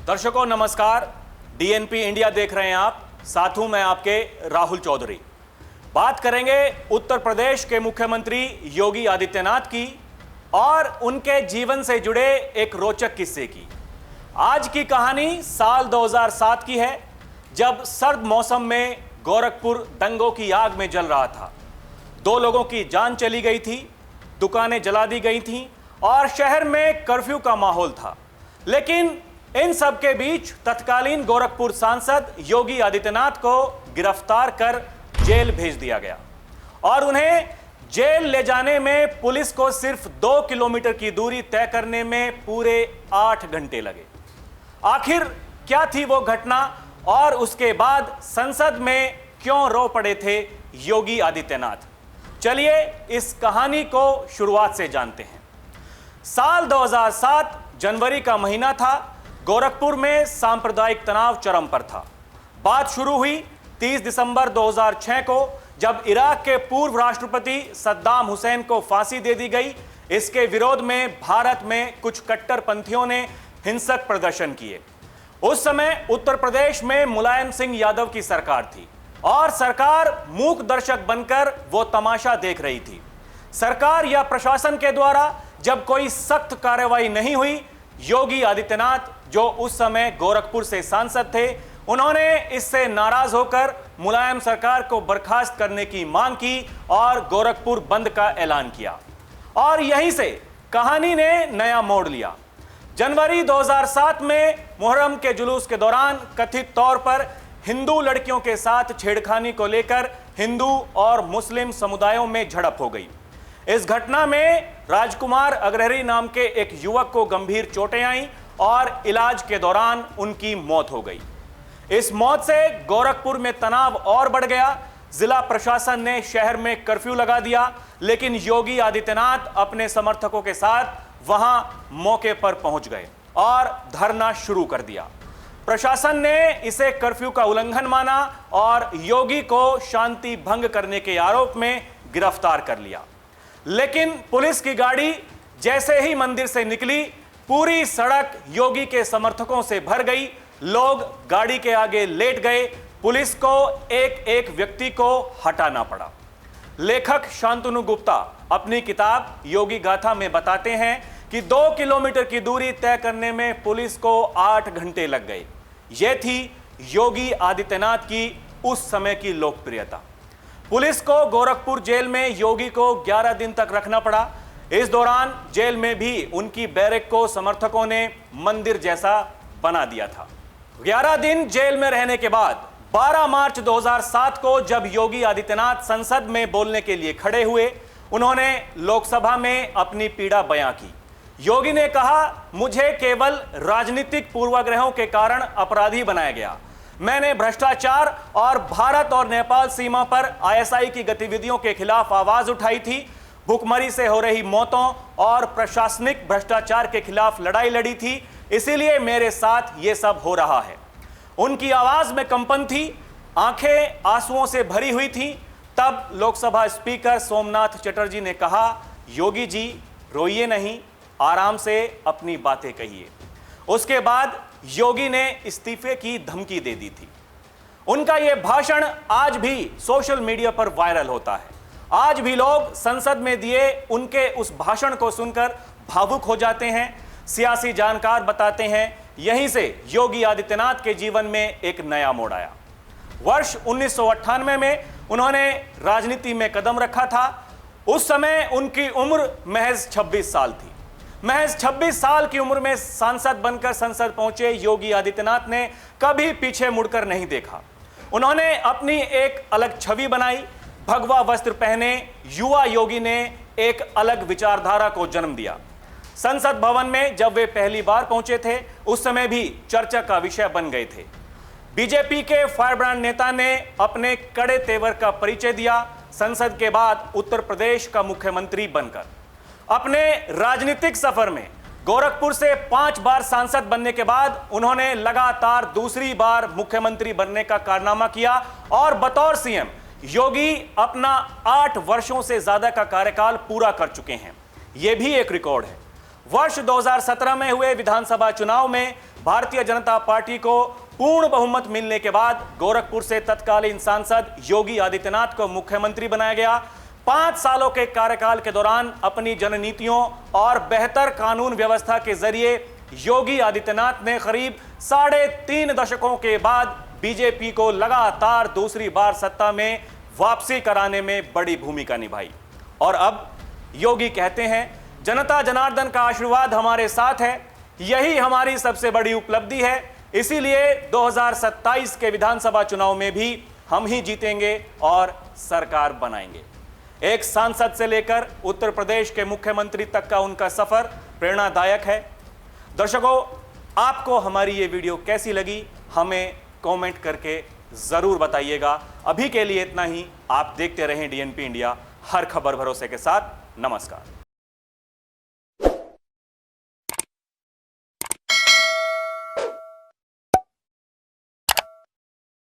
दर्शकों नमस्कार, DNP India देख रहे हैं आप। साथ हूं मैं आपके राहुल चौधरी। बात करेंगे उत्तर प्रदेश के मुख्यमंत्री योगी आदित्यनाथ की और उनके जीवन से जुड़े एक रोचक किस्से की। आज की कहानी साल 2007 की है, जब सर्द मौसम में गोरखपुर दंगों की आग में जल रहा था। 2 लोगों की जान चली गई थी, दुकानें जला दी गई थीं और शहर में कर्फ्यू का माहौल था। लेकिन इन सब के बीच तत्कालीन गोरखपुर सांसद योगी आदित्यनाथ को गिरफ्तार कर जेल भेज दिया गया और उन्हें जेल ले जाने में पुलिस को सिर्फ 2 किलोमीटर की दूरी तय करने में पूरे 8 घंटे लगे। आखिर क्या थी वो घटना और उसके बाद संसद में क्यों रो पड़े थे योगी आदित्यनाथ? चलिए इस कहानी को शुरुआत से जानते हैं। साल 2007 जनवरी का महीना था। गोरखपुर में सांप्रदायिक तनाव चरम पर था। बात शुरू हुई 30 दिसंबर 2006 को, जब इराक के पूर्व राष्ट्रपति सद्दाम हुसैन को फांसी दे दी गई। इसके विरोध में भारत में कुछ कट्टरपंथियों ने हिंसक प्रदर्शन किए। उस समय उत्तर प्रदेश में मुलायम सिंह यादव की सरकार थी और सरकार मूक दर्शक बनकर वो तमाशा देख रही थी। सरकार या प्रशासन के द्वारा जब कोई सख्त कार्रवाई नहीं हुई, योगी आदित्यनाथ जो उस समय गोरखपुर से सांसद थे, उन्होंने इससे नाराज होकर मुलायम सरकार को बर्खास्त करने की मांग की और गोरखपुर बंद का ऐलान किया। और यहीं से कहानी ने नया मोड़ लिया। जनवरी 2007 में मुहर्रम के जुलूस के दौरान कथित तौर पर हिंदू लड़कियों के साथ छेड़खानी को लेकर हिंदू और मुस्लिम समुदायों में झड़प हो गई। इस घटना में राजकुमार अग्रहरी नाम के एक युवक को गंभीर चोटें आईं और इलाज के दौरान उनकी मौत हो गई। इस मौत से गोरखपुर में तनाव और बढ़ गया। जिला प्रशासन ने शहर में कर्फ्यू लगा दिया, लेकिन योगी आदित्यनाथ अपने समर्थकों के साथ वहां मौके पर पहुंच गए और धरना शुरू कर दिया। प्रशासन ने इसे कर्फ्यू का उल्लंघन माना और योगी को शांति भंग करने के आरोप में गिरफ्तार कर लिया। लेकिन पुलिस की गाड़ी जैसे ही मंदिर से निकली, पूरी सड़क योगी के समर्थकों से भर गई। लोग गाड़ी के आगे लेट गए। पुलिस को एक एक व्यक्ति को हटाना पड़ा। लेखक शांतनु गुप्ता अपनी किताब योगी गाथा में बताते हैं कि 2 किलोमीटर की दूरी तय करने में पुलिस को 8 घंटे लग गए। यह थी योगी आदित्यनाथ की उस समय की लोकप्रियता। पुलिस को गोरखपुर जेल में योगी को 11 दिन तक रखना पड़ा। इस दौरान जेल में भी उनकी बैरक को समर्थकों ने मंदिर जैसा बना दिया था। 11 दिन जेल में रहने के बाद 12 मार्च 2007 को जब योगी आदित्यनाथ संसद में बोलने के लिए खड़े हुए, उन्होंने लोकसभा में अपनी पीड़ा बयां की। योगी ने कहा, मुझे केवल राजनीतिक पूर्वाग्रहों के कारण अपराधी बनाया गया। मैंने भ्रष्टाचार और भारत और नेपाल सीमा पर आईएसआई की गतिविधियों के खिलाफ आवाज उठाई थी। भुखमरी से हो रही मौतों और प्रशासनिक भ्रष्टाचार के खिलाफ लड़ाई लड़ी थी। इसीलिए मेरे साथ ये सब हो रहा है। उनकी आवाज में कंपन थी, आंखें आंसुओं से भरी हुई थीं। तब लोकसभा स्पीकर सोमनाथ चटर्जी ने कहा, योगी जी रोइए नहीं, आराम से अपनी बातें कहिए। उसके बाद योगी ने इस्तीफे की धमकी दे दी थी। उनका यह भाषण आज भी सोशल मीडिया पर वायरल होता है। आज भी लोग संसद में दिए उनके उस भाषण को सुनकर भावुक हो जाते हैं। सियासी जानकार बताते हैं, यहीं से योगी आदित्यनाथ के जीवन में एक नया मोड़ आया। वर्ष 1998 में उन्होंने राजनीति में कदम रखा था। उस समय उनकी उम्र महज 26 साल थी। महज 26 साल की उम्र में सांसद बनकर संसद पहुंचे योगी आदित्यनाथ ने कभी पीछे मुड़कर नहीं देखा। उन्होंने अपनी एक अलग छवि बनाई। भगवा वस्त्र पहने युवा योगी ने एक अलग विचारधारा को जन्म दिया। संसद भवन में जब वे पहली बार पहुंचे थे, उस समय भी चर्चा का विषय बन गए थे। बीजेपी के फायरब्रांड नेता ने अपने कड़े तेवर का परिचय दिया। संसद के बाद उत्तर प्रदेश का मुख्यमंत्री बनकर अपने राजनीतिक सफर में गोरखपुर से 5 बार सांसद बनने के बाद उन्होंने लगातार दूसरी बार मुख्यमंत्री बनने का कारनामा किया और बतौर सीएम योगी अपना 8 वर्षों से ज्यादा का कार्यकाल पूरा कर चुके हैं। यह भी एक रिकॉर्ड है। वर्ष 2017 में हुए विधानसभा चुनाव में भारतीय जनता पार्टी को पूर्ण बहुमत मिलने के बाद गोरखपुर से तत्कालीन सांसद योगी आदित्यनाथ को मुख्यमंत्री बनाया गया। 5 सालों के कार्यकाल के दौरान अपनी जननीतियों और बेहतर कानून व्यवस्था के जरिए योगी आदित्यनाथ ने करीब 3.5 दशकों के बाद बीजेपी को लगातार दूसरी बार सत्ता में वापसी कराने में बड़ी भूमिका निभाई। और अब योगी कहते हैं, जनता जनार्दन का आशीर्वाद हमारे साथ है, यही हमारी सबसे बड़ी उपलब्धि है, इसीलिए 2027 के विधानसभा चुनाव में भी हम ही जीतेंगे और सरकार बनाएंगे। एक सांसद से लेकर उत्तर प्रदेश के मुख्यमंत्री तक का उनका सफर प्रेरणादायक है। दर्शकों, आपको हमारी ये वीडियो कैसी लगी हमें कमेंट करके जरूर बताइएगा। अभी के लिए इतना ही। आप देखते रहें डीएनपी इंडिया, हर खबर भरोसे के साथ। नमस्कार।